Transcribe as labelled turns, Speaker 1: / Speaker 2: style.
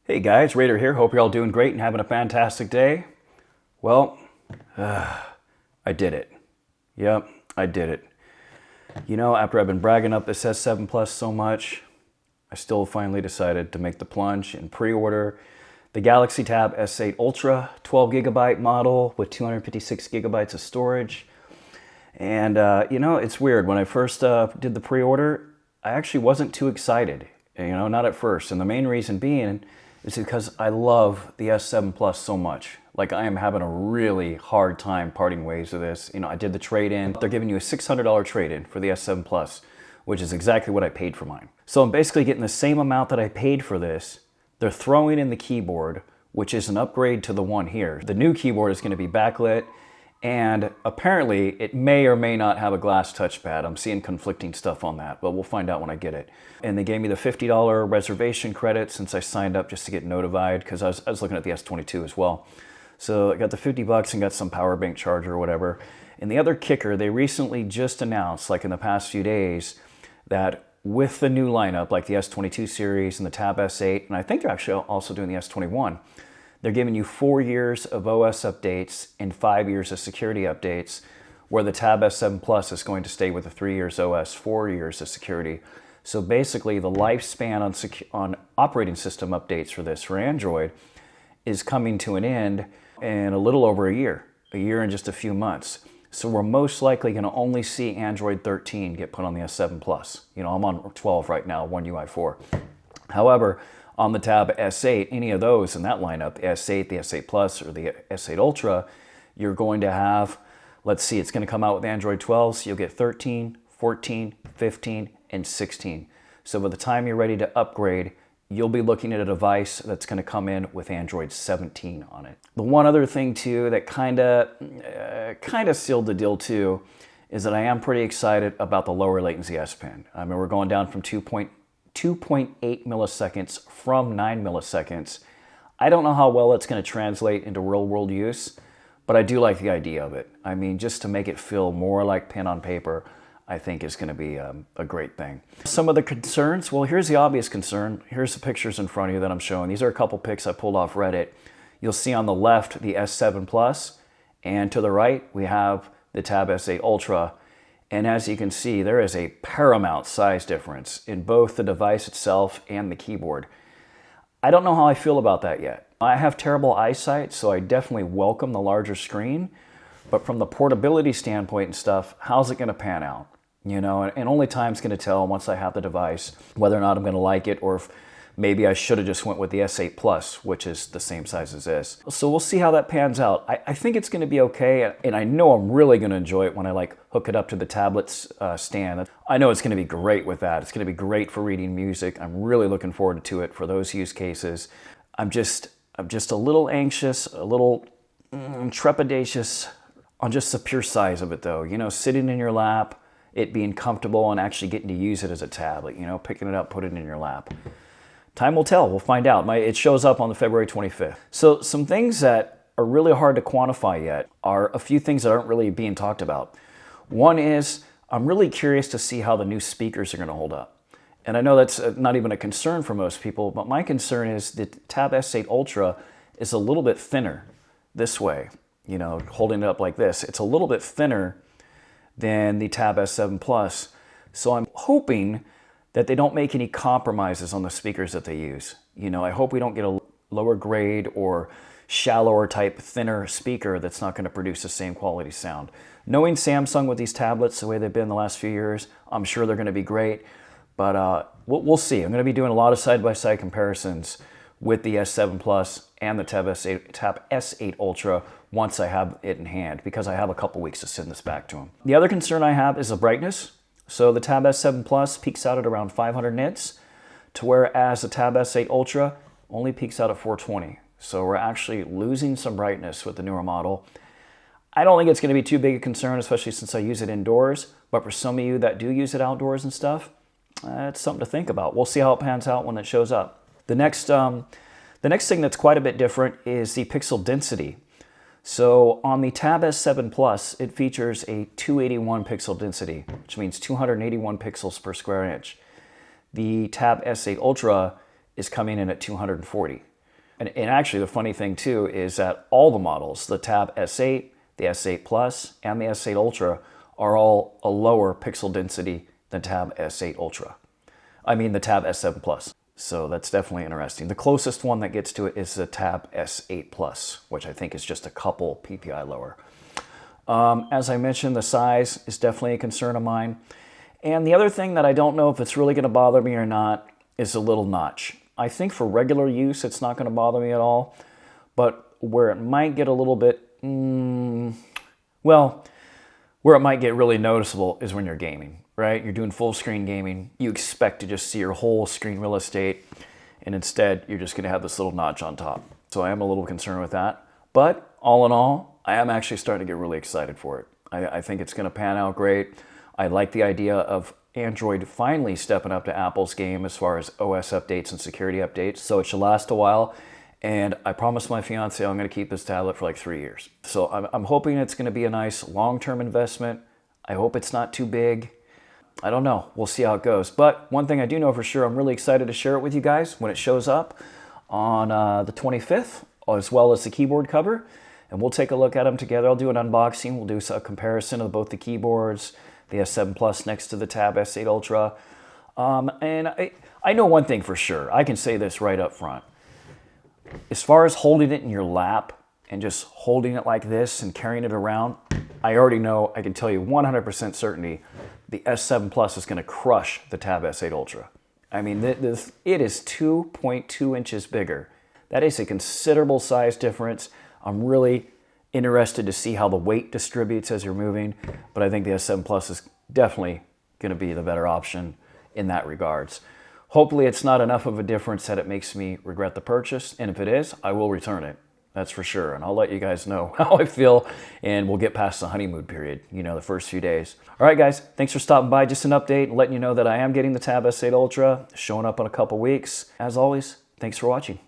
Speaker 1: Hey guys, Raider here. Hope you're all doing great and having a fantastic day. Well, I did it. Yep, I did it. You know, after I've been bragging up this S7 Plus so much, I still finally decided to make the plunge and pre-order the Galaxy Tab S8 Ultra 12 gigabyte model with 256 gigabytes of storage. And you know, it's weird. When I first did the pre-order, I actually wasn't too excited. You know, not at first. And the main reason being is because I love the S7 Plus so much. Like, I am having a really hard time parting ways with this. You know, I did the trade-in. They're giving you a $600 trade-in for the S7 Plus, which is exactly what I paid for mine. So I'm basically getting the same amount that I paid for this. They're throwing in the keyboard, which is an upgrade to the one here. The new keyboard is going to be backlit, and apparently it may or may not have a glass touchpad. I'm seeing conflicting stuff on that, but we'll find out when I get it. And they gave me the $50 reservation credit since I signed up just to get notified, because I was looking at the S22 as well. So I got the $50 and got some power bank charger or whatever. And the other kicker, they recently just announced, like in the past few days, that with the new lineup, like the S22 series and the Tab S8, and I think they're actually also doing the S21, they're giving you 4 years of OS updates and 5 years of security updates, where the Tab S7 Plus is going to stay with the 3 years OS, 4 years of security. So basically, the lifespan on operating system updates for this, for Android, is coming to an end in a little over a year and just a few months. So we're most likely going to only see Android 13 get put on the S7 Plus. You know, I'm on 12 right now, One UI 4. However, on the Tab S8, any of those in that lineup, the S8, the S8 Plus, or the S8 Ultra, you're going to have, let's see, it's going to come out with Android 12, so you'll get 13, 14, 15, and 16. So by the time you're ready to upgrade, you'll be looking at a device that's going to come in with Android 17 on it. The one other thing too that kind of sealed the deal too is that I am pretty excited about the lower latency S Pen. I mean, we're going down from 2.8 milliseconds from 9 milliseconds. I don't know how well it's going to translate into real world use, but I do like the idea of it. I mean, just to make it feel more like pen on paper, I think is going to be a great thing. Some of the concerns, well, here's the obvious concern. Here's the pictures in front of you that I'm showing. These are a couple pics I pulled off Reddit. You'll see on the left the S7 Plus, and to the right we have the Tab S8 Ultra. And as you can see, there is a paramount size difference in both the device itself and the keyboard. I don't know how I feel about that yet. I have terrible eyesight, so I definitely welcome the larger screen. But from the portability standpoint and stuff, how's it going to pan out? You know, and only time's going to tell once I have the device whether or not I'm going to like it, or if maybe I should have just went with the S8 Plus, which is the same size as this. So we'll see how that pans out. I think it's going to be okay, and I know I'm really going to enjoy it when I like hook it up to the tablet's stand. I know it's going to be great with that. It's going to be great for reading music. I'm really looking forward to it for those use cases. I'm just a little anxious, a little trepidatious on just the pure size of it though. You know, sitting in your lap, it being comfortable and actually getting to use it as a tablet, you know, picking it up, put it in your lap. Time will tell, we'll find out. It shows up on the February 25th. So some things that are really hard to quantify yet are a few things that aren't really being talked about. One is, I'm really curious to see how the new speakers are going to hold up. And I know that's not even a concern for most people, but my concern is the Tab S8 Ultra is a little bit thinner this way. You know, holding it up like this. It's a little bit thinner than the Tab S7 Plus. So I'm hoping that they don't make any compromises on the speakers that they use. You know, I hope we don't get a lower grade or shallower type thinner speaker that's not going to produce the same quality sound. Knowing Samsung with these tablets the way they've been the last few years, I'm sure they're going to be great, but we'll see. I'm going to be doing a lot of side-by-side comparisons with the S7 Plus and the Tab S8 Ultra once I have it in hand, because I have a couple weeks to send this back to them. The other concern I have is the brightness. So the Tab S7 Plus peaks out at around 500 nits, to whereas the Tab S8 Ultra only peaks out at 420. So we're actually losing some brightness with the newer model. I don't think it's going to be too big a concern, especially since I use it indoors, but for some of you that do use it outdoors and stuff, it's something to think about. We'll see how it pans out when it shows up. The next thing that's quite a bit different is the pixel density. So on the Tab S7 Plus, it features a 281 pixel density, which means 281 pixels per square inch. The Tab S8 Ultra is coming in at 240. And actually, the funny thing too is that all the models, the Tab S8, the S8 Plus, and the S8 Ultra, are all a lower pixel density than Tab S8 Ultra. I mean the Tab S7 Plus. So that's definitely interesting. The closest one that gets to it is the Tab S8 Plus, which I think is just a couple PPI lower. As I mentioned, the size is definitely a concern of mine. And the other thing that I don't know if it's really going to bother me or not is the little notch. I think for regular use, it's not going to bother me at all. But where it might get a little bit, where it might get really noticeable is when you're gaming, right? You're doing full screen gaming. You expect to just see your whole screen real estate. And instead, you're just going to have this little notch on top. So I am a little concerned with that. But all in all, I am actually starting to get really excited for it. I think it's going to pan out great. I like the idea of Android finally stepping up to Apple's game as far as OS updates and security updates. So it should last a while. And I promised my fiance I'm going to keep this tablet for like 3 years. So I'm hoping it's going to be a nice long-term investment. I hope it's not too big. I don't know. We'll see how it goes. But one thing I do know for sure, I'm really excited to share it with you guys when it shows up on the 25th, as well as the keyboard cover. And we'll take a look at them together. I'll do an unboxing. We'll do a comparison of both the keyboards, the S7 Plus next to the Tab S8 Ultra. And I know one thing for sure. I can say this right up front. As far as holding it in your lap and just holding it like this and carrying it around, I already know, I can tell you 100% certainty, the S7 Plus is going to crush the Tab S8 Ultra. I mean, it is 2.2 inches bigger. That is a considerable size difference. I'm really interested to see how the weight distributes as you're moving, but I think the S7 Plus is definitely going to be the better option in that regards. Hopefully it's not enough of a difference that it makes me regret the purchase, and if it is, I will return it. That's for sure, and I'll let you guys know how I feel, and we'll get past the honeymoon period, the first few days. All right, guys, thanks for stopping by. Just an update, letting you know that I am getting the Tab S8 Ultra, showing up in a couple weeks. As always, thanks for watching.